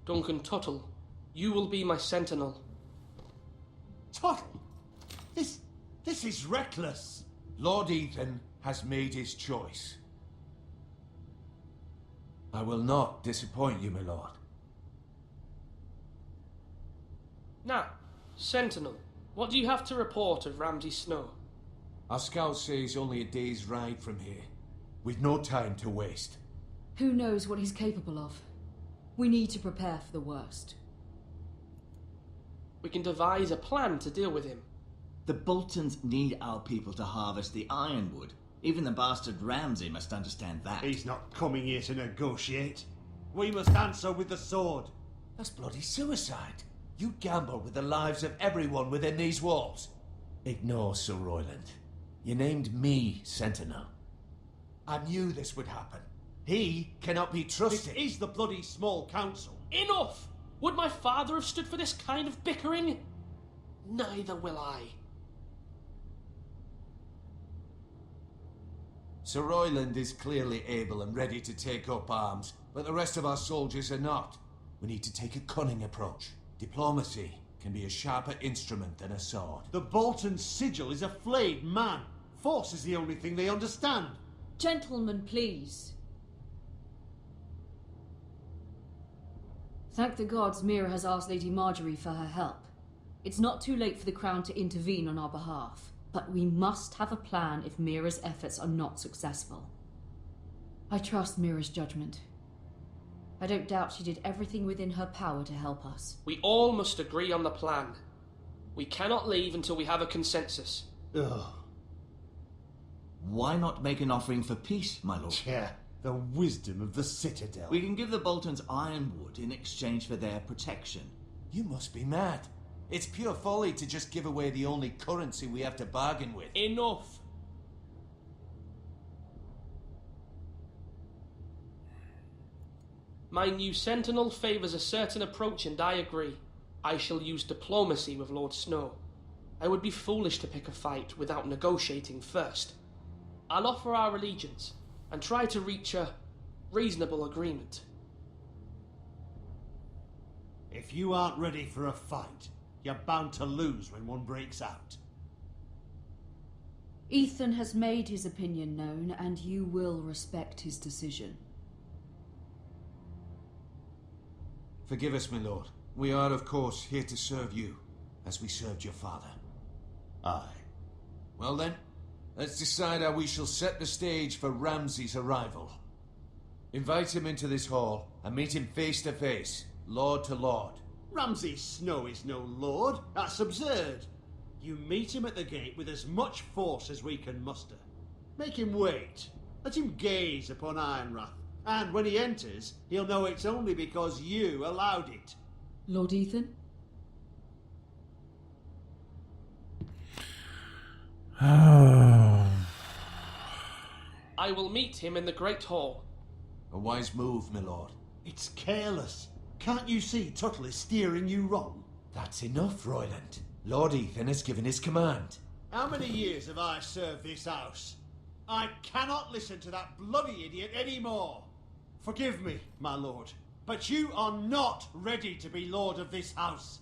Duncan Tuttle, you will be my sentinel. Tuttle? This is reckless. Lord Ethan has made his choice. I will not disappoint you, my lord. Now, Sentinel, what do you have to report of Ramsay Snow? Our scouts say he's only a day's ride from here. We've no time to waste. Who knows what he's capable of? We need to prepare for the worst. We can devise a plan to deal with him. The Boltons need our people to harvest the ironwood. Even the bastard Ramsay must understand that. He's not coming here to negotiate. We must answer with the sword. That's bloody suicide. You gamble with the lives of everyone within these walls. Ignore Sir Royland. You named me Sentinel. I knew this would happen. He cannot be trusted. This is the bloody small council. Enough! Would my father have stood for this kind of bickering? Neither will I. Sir Royland is clearly able and ready to take up arms, but the rest of our soldiers are not. We need to take a cunning approach. Diplomacy can be a sharper instrument than a sword. The Bolton sigil is a flayed man. Force is the only thing they understand. Gentlemen, please. Thank the gods Mira has asked Lady Marjorie for her help. It's not too late for the Crown to intervene on our behalf, but we must have a plan if Mira's efforts are not successful. I trust Mira's judgment. I don't doubt she did everything within her power to help us. We all must agree on the plan. We cannot leave until we have a consensus. Ugh. Why not make an offering for peace, my lord? Yeah, the wisdom of the Citadel. We can give the Boltons ironwood in exchange for their protection. You must be mad. It's pure folly to just give away the only currency we have to bargain with. Enough! My new sentinel favours a certain approach, and I agree. I shall use diplomacy with Lord Snow. I would be foolish to pick a fight without negotiating first. I'll offer our allegiance, and try to reach a reasonable agreement. If you aren't ready for a fight, you're bound to lose when one breaks out. Ethan has made his opinion known, and you will respect his decision. Forgive us, my lord. We are, of course, here to serve you, as we served your father. Aye. Well then, let's decide how we shall set the stage for Ramsay's arrival. Invite him into this hall, and meet him face to face, lord to lord. Ramsay Snow is no lord. That's absurd. You meet him at the gate with as much force as we can muster. Make him wait. Let him gaze upon Ironrath. And when he enters, he'll know it's only because you allowed it. Lord Ethan? I will meet him in the Great Hall. A wise move, my lord. It's careless. Can't you see Tuttle is steering you wrong? That's enough, Royland. Lord Ethan has given his command. How many years have I served this house? I cannot listen to that bloody idiot anymore. Forgive me, my lord, but you are not ready to be lord of this house.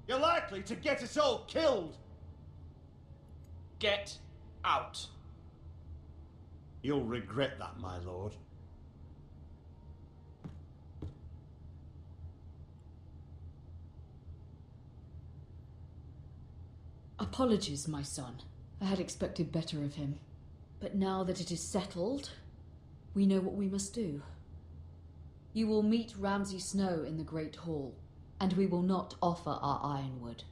You're likely to get us all killed. Get out. You'll regret that, my lord. Apologies, my son. I had expected better of him. But now that it is settled, we know what we must do. You will meet Ramsay Snow in the Great Hall, and we will not offer our ironwood.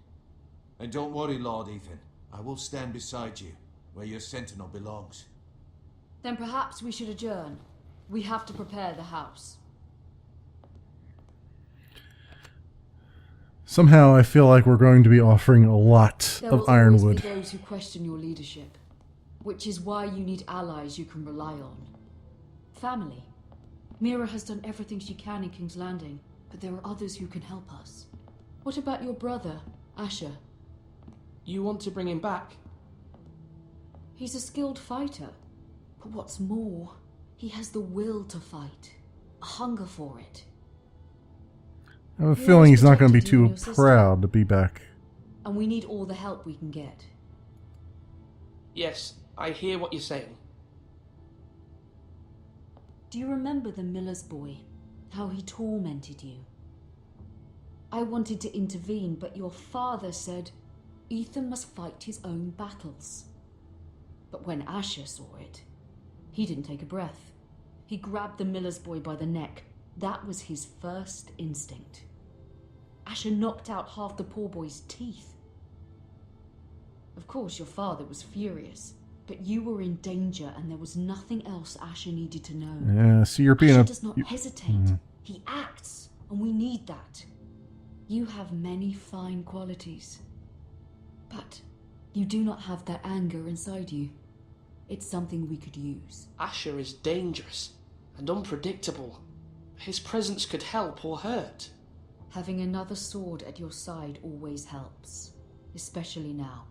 And don't worry, Lord Ethan. I will stand beside you, where your sentinel belongs. Then perhaps we should adjourn. We have to prepare the house. Somehow I feel like we're going to be offering a lot There of will always ironwood. be those who question your leadership, which is why you need allies you can rely on. Family. Mira has done everything she can in King's Landing, but there are others who can help us. What about your brother, Asher? You want to bring him back? He's a skilled fighter. But what's more, he has the will to fight. A hunger for it. I have a He feeling always he's not going to be protected you and too your sister. proud to be back. And we need all the help we can get. Yes, I hear what you're saying. Do you remember the miller's boy? How he tormented you? I wanted to intervene, but your father said Ethan must fight his own battles. But when Asher saw it, he didn't take a breath. He grabbed the miller's boy by the neck. That was his first instinct. Asher knocked out half the poor boy's teeth. Of course, your father was furious, but you were in danger and there was nothing else Asher needed to know. Yeah, see, you're being Asher a... does not hesitate. He acts, and we need that. You have many fine qualities, but you do not have that anger inside you. It's something we could use. Asher is dangerous and unpredictable. His presence could help or hurt. Having another sword at your side always helps, especially now.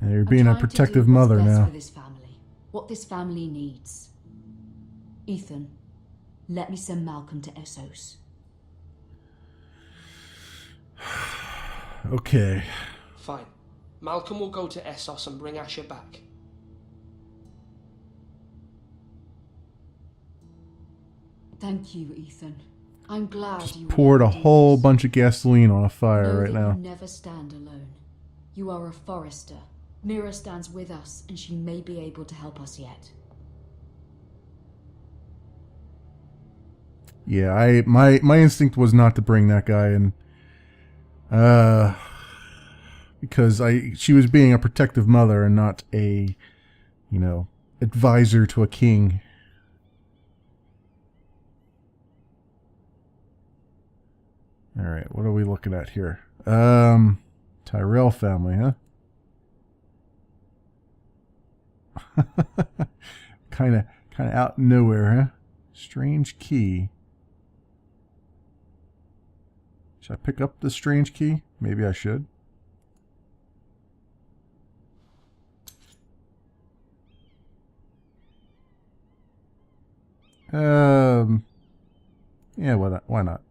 Yeah, you're being a I'm trying to protective do what's mother best now. for this family, what this family needs. Ethan, let me send Malcolm to Essos. Okay. Fine. Malcolm will go to Essos and bring Asher back. Thank you, Ethan. I'm glad you Poured a will do whole this. bunch of gasoline on a fire Know right that now. You never stand alone. You are a forester. Mira stands with us, and she may be able to help us yet. Yeah, my instinct was not to bring that guy in. Because she was being a protective mother and not a, advisor to a king. All right, what are we looking at here? Tyrell family, huh? kind of out in nowhere, huh? Strange key. Should I pick up the strange key? Maybe I should. Yeah, why not?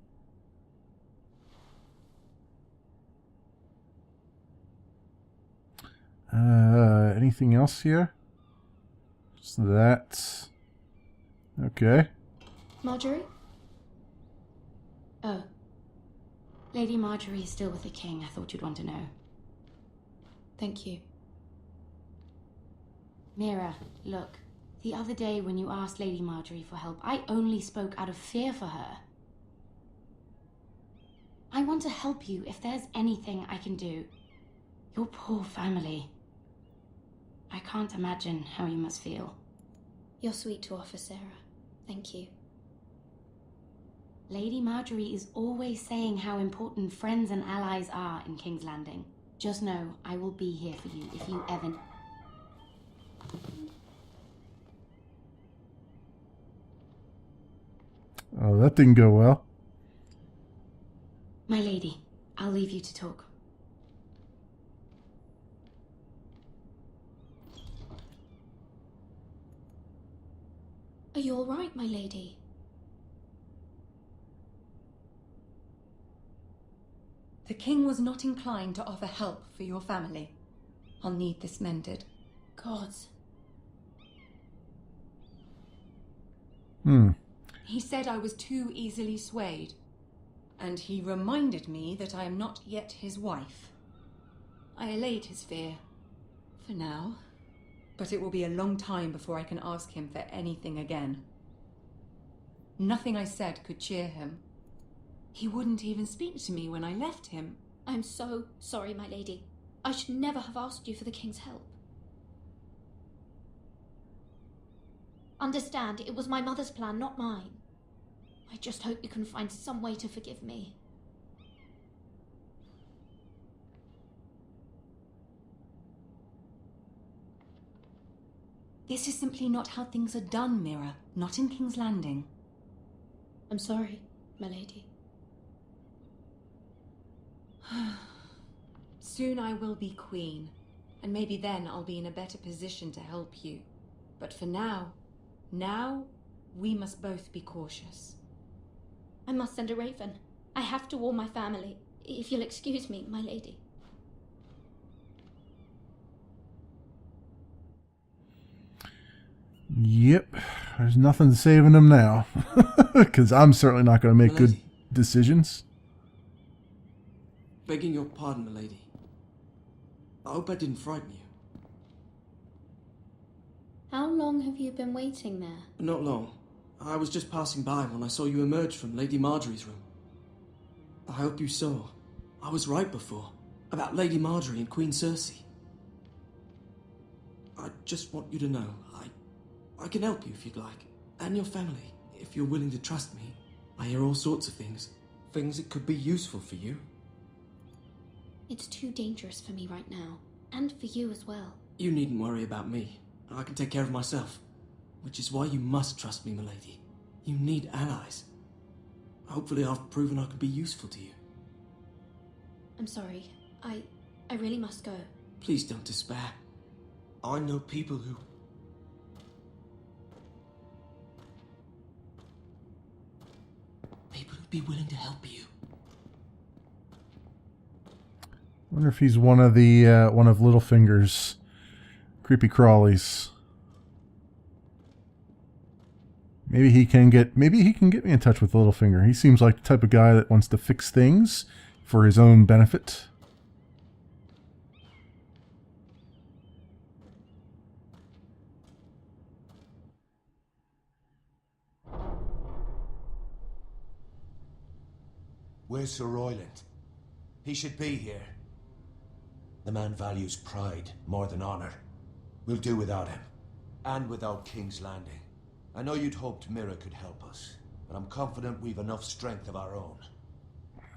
Anything else here? Just that. Okay. Marjorie? Oh. Lady Marjorie is still with the king. I thought you'd want to know. Thank you. Mira, look. The other day when you asked Lady Marjorie for help, I only spoke out of fear for her. I want to help you if there's anything I can do. Your poor family. I can't imagine how you must feel. You're sweet to offer, Sarah. Thank you. Lady Marjorie is always saying how important friends and allies are in King's Landing. Just know I will be here for you if you ever... Oh, that didn't go well. My lady, I'll leave you to talk. Are you all right, my lady? The king was not inclined to offer help for your family. I'll need this mended. Gods. He said I was too easily swayed. And he reminded me that I am not yet his wife. I allayed his fear. For now. But it will be a long time before I can ask him for anything again. Nothing I said could cheer him. He wouldn't even speak to me when I left him. I'm so sorry, my lady. I should never have asked you for the king's help. Understand, it was my mother's plan, not mine. I just hope you can find some way to forgive me. This is simply not how things are done, Mira. Not in King's Landing. I'm sorry, my lady. Soon I will be queen, and maybe then I'll be in a better position to help you. But for now, we must both be cautious. I must send a raven. I have to warn my family. If you'll excuse me, my lady. Yep. There's nothing saving him now. Because I'm certainly not going to make good decisions. Begging your pardon, milady. I hope I didn't frighten you. How long have you been waiting there? Not long. I was just passing by when I saw you emerge from Lady Marjorie's room. I hope you saw. I was right before. About Lady Marjorie and Queen Cersei. I just want you to know, I can help you if you'd like. And your family, if you're willing to trust me. I hear all sorts of things. Things that could be useful for you. It's too dangerous for me right now. And for you as well. You needn't worry about me. I can take care of myself. Which is why you must trust me, milady. You need allies. Hopefully I've proven I can be useful to you. I'm sorry. I really must go. Please don't despair. I know people who'd be willing to help you. I wonder if he's one of Littlefinger's creepy crawlies. Maybe he can get me in touch with Littlefinger. He seems like the type of guy that wants to fix things for his own benefit. Where's Sir Royland? He should be here. The man values pride more than honor. We'll do without him. And without King's Landing. I know you'd hoped Mira could help us, but I'm confident we've enough strength of our own.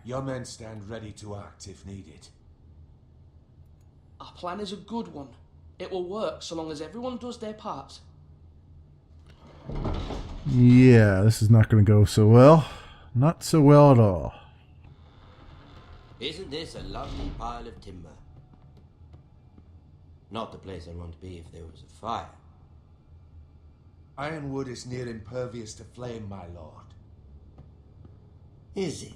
Your men stand ready to act if needed. Our plan is a good one. It will work so long as everyone does their part. Yeah, this is not going to go so well. Not so well at all. Isn't this a lovely pile of timber? Not the place I'd want to be if there was a fire. Ironwood is near impervious to flame, my lord. Is it?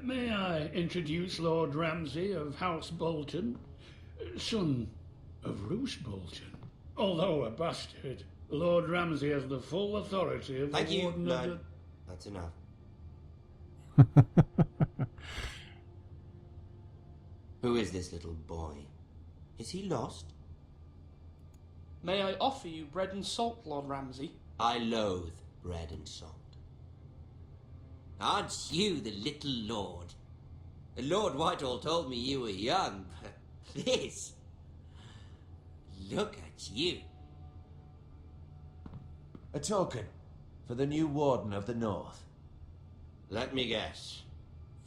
May I introduce Lord Ramsay of House Bolton, son of Roose Bolton. Although a bastard, Lord Ramsay has the full authority of the Warden of the... That's enough. Who is this little boy? Is he lost? May I offer you bread and salt, Lord Ramsay? I loathe bread and salt. Aren't you the little lord? Lord Whitehall told me you were young, but this... Look at you. A token for the new Warden of the North. Let me guess.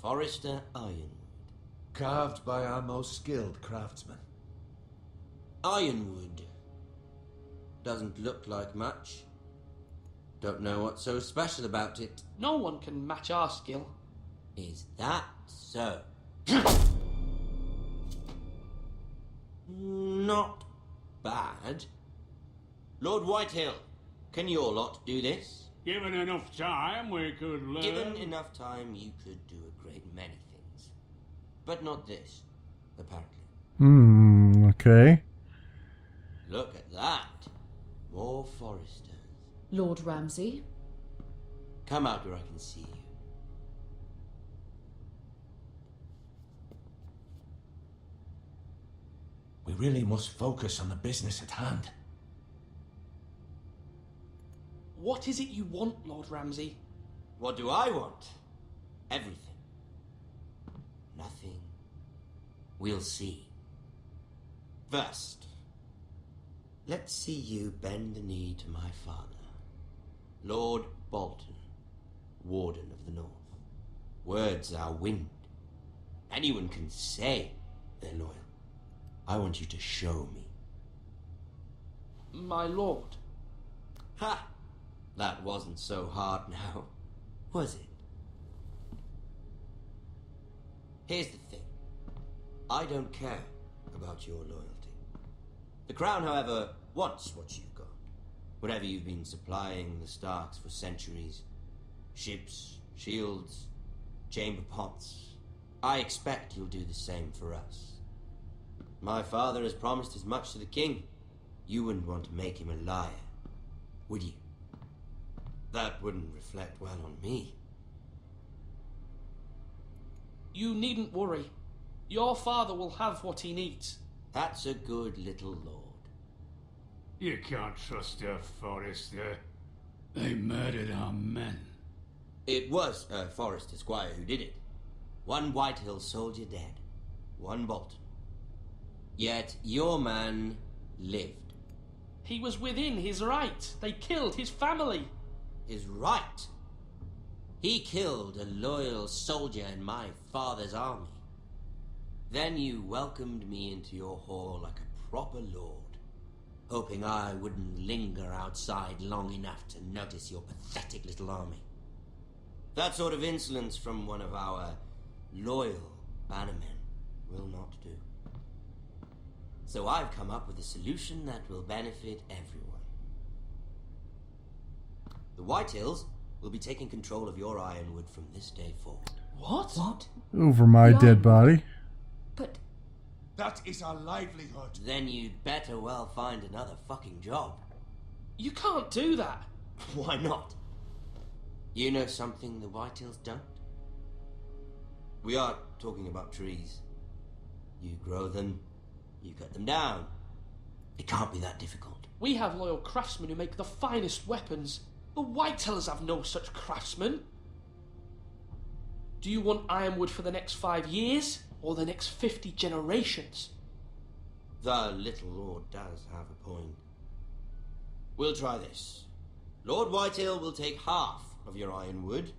Forrester Ironwood. Carved by our most skilled craftsmen. Ironwood. Doesn't look like much. Don't know what's so special about it. No one can match our skill. Is that so? Not bad. Lord Whitehill, can your lot do this? Given enough time, we could learn. Given enough time, you could do a great many things. But not this, apparently. Okay. Look at that. More Forresters. Lord Ramsay? Come out where I can see you. We really must focus on the business at hand. What is it you want, Lord Ramsay? What do I want? Everything. Nothing. We'll see. First, let's see you bend the knee to my father, Lord Bolton, Warden of the North. Words are wind. Anyone can say they're loyal. I want you to show me. My lord. Ha! That wasn't so hard now, was it? Here's the thing. I don't care about your loyalty. The Crown, however, wants what you've got. Whatever you've been supplying the Starks for centuries. Ships, shields, chamber pots. I expect you'll do the same for us. My father has promised as much to the king. You wouldn't want to make him a liar, would you? That wouldn't reflect well on me. You needn't worry. Your father will have what he needs. That's a good little lord. You can't trust her, Forrester. They murdered our men. It was a Forrester squire who did it. One Whitehill soldier dead. One Bolton. Yet your man lived. He was within his right. They killed his family. His right? He killed a loyal soldier in my father's army. Then you welcomed me into your hall like a proper lord, hoping I wouldn't linger outside long enough to notice your pathetic little army. That sort of insolence from one of our loyal bannermen will not do. So I've come up with a solution that will benefit everyone. The Whitehills will be taking control of your Ironwood from this day forward. What? What? Over my dead body. But... That is our livelihood. Then you'd better well find another fucking job. You can't do that. Why not? You know something the Whitehills don't? We are talking about trees. You grow them, you cut them down. It can't be that difficult. We have loyal craftsmen who make the finest weapons. The Whitehills have no such craftsmen. Do you want Ironwood for the next 5 years, or the next 50 generations? The little lord does have a point. We'll try this. Lord Whitehill will take half of your Ironwood,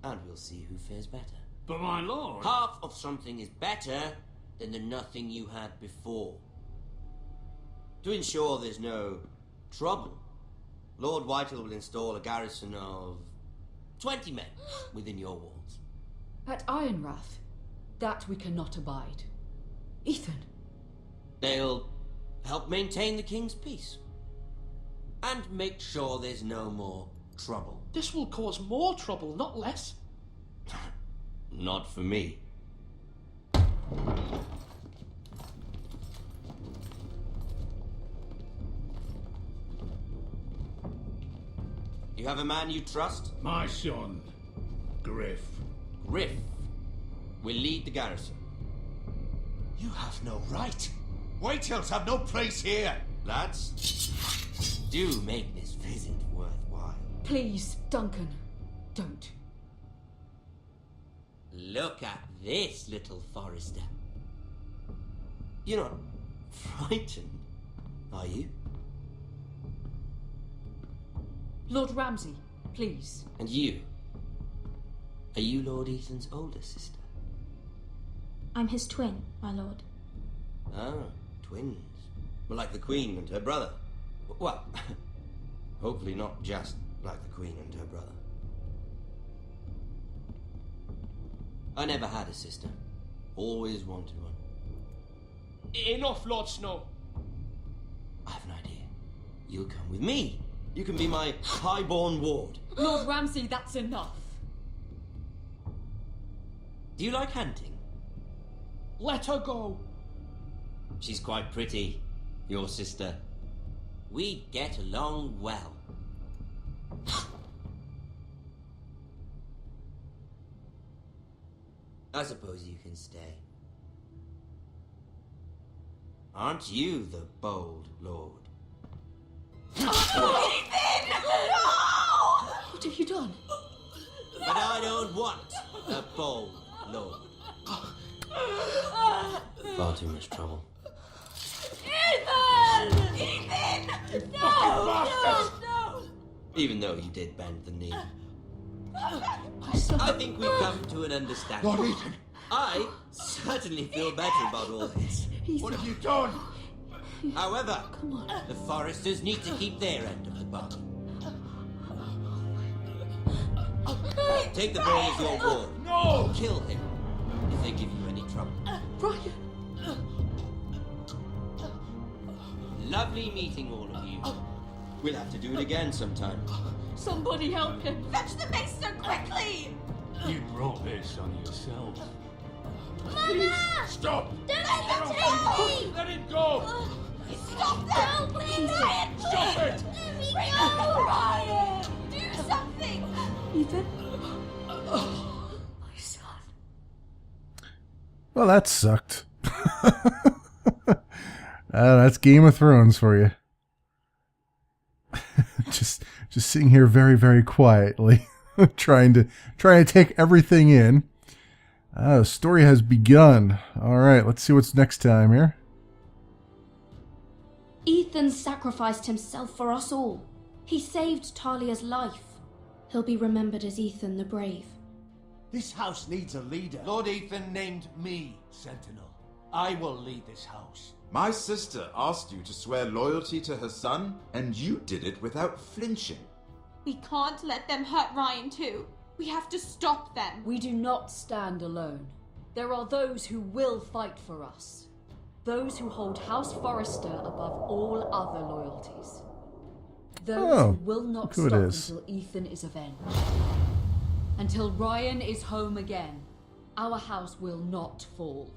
and we'll see who fares better. But my lord... Half of something is better than the nothing you had before. To ensure there's no trouble, Lord Whitehill will install a garrison of 20 men within your walls. At Ironrath, that we cannot abide. Ethan. They'll help maintain the king's peace. And make sure there's no more trouble. This will cause more trouble, not less. Not for me. You have a man you trust? My son, Griff. Griff will lead the garrison. You have no right. Whitehills have no place here. Lads, do make this visit worthwhile. Please, Duncan, don't. Look at this, little Forrester. You're not frightened, are you? Lord Ramsay, please. And you? Are you Lord Ethan's older sister? I'm his twin, my lord. Ah, twins. Well, like the Queen and her brother. Well, hopefully not just like the Queen and her brother. I never had a sister. Always wanted one. Enough, Lord Snow. I have an idea. You'll come with me. You can be my highborn ward. Lord Ramsay, that's enough. Do you like hunting? Let her go. She's quite pretty, your sister. We'd get along well. I suppose you can stay. Aren't you the bold lord? What have you done? But I don't want a bold lord. Far too much trouble. Ethan! Ethan! No! Even though you did bend the knee. I think we've come to an understanding. Lord Ethan! I certainly feel better about all this. What have you done? However, the Forresters need to keep their end of the bargain. Take the boy as your ward. No! Kill him if they give you any trouble. Brian! Lovely meeting all of you. We'll have to do it again sometime. Somebody help him. Fetch the mace so quickly! You brought this on yourself. Mama! Stop! Don't let him take me! Let it go! Stop that! Please! Ryan, Stop it! Let me Bring go! up Ryan! Do something! Ethan? My son. Well, that sucked. That's Game of Thrones for you. just sitting here very, very quietly, trying to take everything in. The story has begun. All right, let's see what's next time here. Ethan sacrificed himself for us all. He saved Talia's life. He'll be remembered as Ethan the Brave. This house needs a leader. Lord Ethan named me Sentinel. I will lead this house. My sister asked you to swear loyalty to her son, and you did it without flinching. We can't let them hurt Ryan too. We have to stop them. We do not stand alone. There are those who will fight for us. Those who hold House Forrester above all other loyalties. Those who will not stop until Ethan is avenged. Until Ryan is home again, our house will not fall.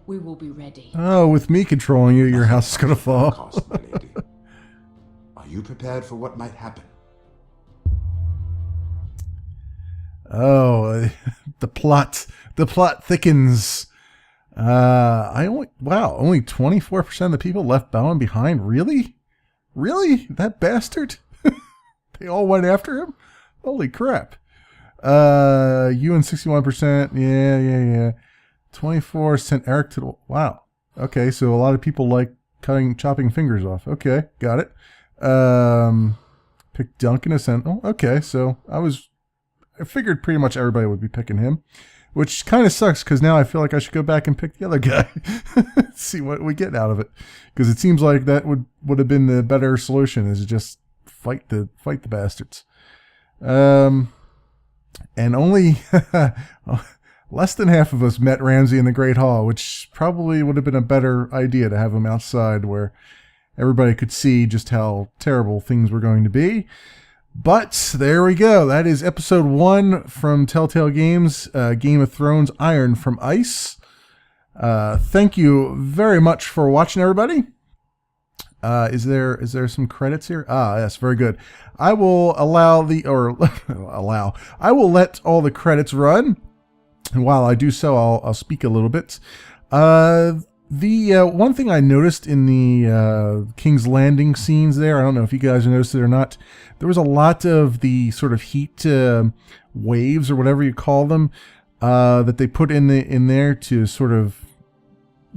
We will be ready. Oh, with me controlling you, your house is going to fall. Cost, my lady. Are you prepared for what might happen? Oh, the plot thickens. Only 24% of the people left Bowen behind. Really? That bastard? They all went after him? Holy crap. You and 61%. Yeah. 24 sent Eric to the... Wow. Okay, so a lot of people like chopping fingers off. Okay, got it. Pick Duncan as Sentinel. Okay, so I figured pretty much everybody would be picking him, which kind of sucks because now I feel like I should go back and pick the other guy. See what we get out of it, because it seems like that would have been the better solution, is just fight the bastards. And only less than half of us met Ramsay in the Great Hall, which probably would have been a better idea to have him outside where everybody could see just how terrible things were going to be. But there we go. That is episode 1 from Telltale Games, Game of Thrones Iron from Ice. Thank you very much for watching, everybody. Is there some credits here? Yes, very good. I will I will let all the credits run. And while I do so, I'll speak a little bit. The one thing I noticed in the King's Landing scenes there, I don't know if you guys noticed it or not, there was a lot of the sort of heat waves or whatever you call them that they put in there to sort of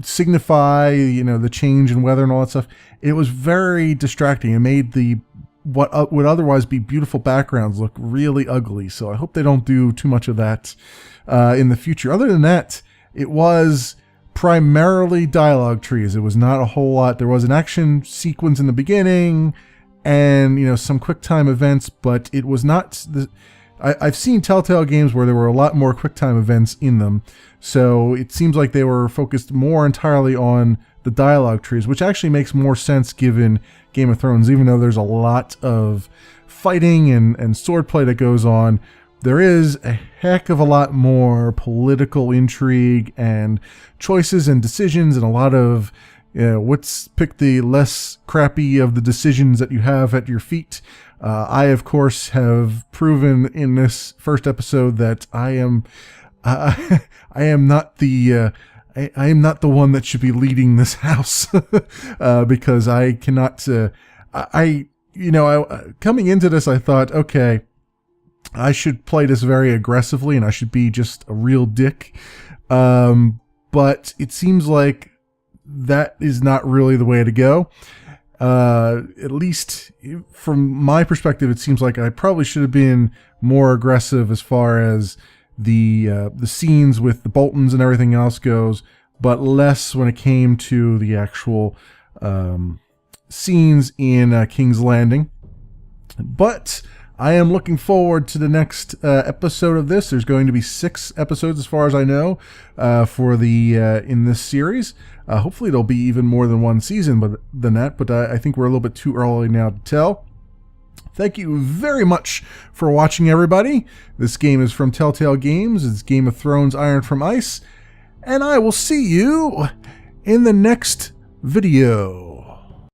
signify, the change in weather and all that stuff. It was very distracting. It made what would otherwise be beautiful backgrounds look really ugly. So I hope they don't do too much of that in the future. Other than that, it was primarily dialogue trees. It was not a whole lot. There was an action sequence in the beginning and, some quick time events, but it was not I've seen Telltale games where there were a lot more quick time events in them. So it seems like they were focused more entirely on the dialogue trees, which actually makes more sense given Game of Thrones. Even though there's a lot of fighting and swordplay that goes on, there is a heck of a lot more political intrigue and choices and decisions, and a lot of pick the less crappy of the decisions that you have at your feet. I, of course, have proven in this first episode that I am not the I am not the one that should be leading this house because I cannot. Coming into this, I thought, okay, I should play this very aggressively and I should be just a real dick. But it seems like that is not really the way to go. At least from my perspective, it seems like I probably should have been more aggressive as far as the scenes with the Boltons and everything else goes, but less when it came to the actual scenes in King's Landing. But I am looking forward to the next episode of this. There's going to be 6 episodes, as far as I know, for the in this series. Hopefully, it'll be even more than one season than that. But I think we're a little bit too early now to tell. Thank you very much for watching, everybody. This game is from Telltale Games. It's Game of Thrones: Iron from Ice, and I will see you in the next video.